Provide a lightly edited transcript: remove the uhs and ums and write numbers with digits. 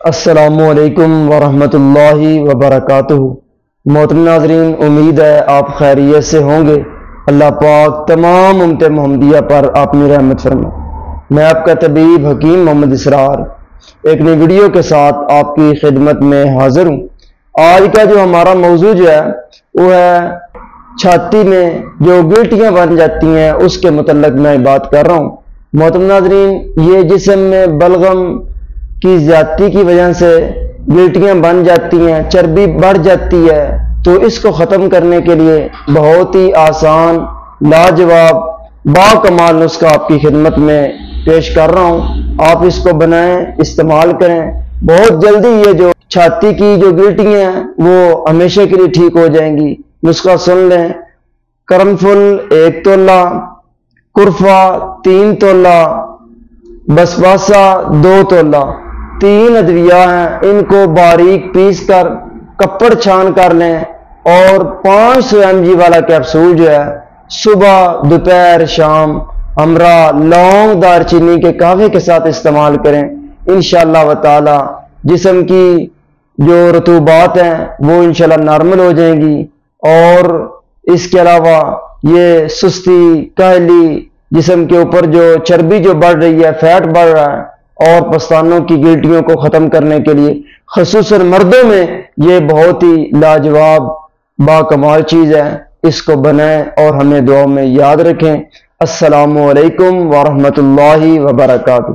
السلام علیکم ورحمۃ اللہ وبرکاتہ۔ محترم ناظرین، امید ہے آپ خیریت سے ہوں گے۔ اللہ پاک تمام امت محمدیہ پر اپنی رحمت فرمائے۔ میں آپ کا طبیب حکیم محمد اسرار ایک نئی ویڈیو کے ساتھ آپ کی خدمت میں حاضر ہوں۔ آج کا جو ہمارا موضوع ہے وہ ہے چھاتی میں جو گلٹیاں بن جاتی ہیں، اس کے متعلق میں بات کر رہا ہوں۔ محترم ناظرین، یہ جسم میں بلغم کی زیادتی کی وجہ سے گلٹیاں بن جاتی ہیں، چربی بڑھ جاتی ہے، تو اس کو ختم کرنے کے لیے بہت ہی آسان، لاجواب، باکمال نسخہ آپ کی خدمت میں پیش کر رہا ہوں۔ آپ اس کو بنائیں، استعمال کریں، بہت جلدی یہ جو چھاتی کی جو گلٹیاں ہیں وہ ہمیشہ کے لیے ٹھیک ہو جائیں گی۔ نسخہ سن لیں: کرن فل 1 تولہ، کرفا 3 تولہ، بسباسا 2 تولہ، 3 ادویہ ہیں۔ ان کو باریک پیس کر کپڑ چھان کر لیں اور 500 mg والا کیپسول جو ہے صبح، دوپہر، شام ہمراہ لونگ، دار چینی کے قہوے کے ساتھ استعمال کریں۔ انشاءاللہ تعالی جسم کی جو رطوبات ہیں وہ انشاءاللہ نارمل ہو جائیں گی، اور اس کے علاوہ یہ سستی، کاہلی، جسم کے اوپر جو چربی جو بڑھ رہی ہے، فیٹ بڑھ رہا ہے، اور پستانوں کی گلٹیوں کو ختم کرنے کے لیے خصوصاً مردوں میں یہ بہت ہی لاجواب، باکمال چیز ہے۔ اس کو بنائیں اور ہمیں دعاؤں میں یاد رکھیں۔ السلام علیکم ورحمۃ اللہ وبرکاتہ۔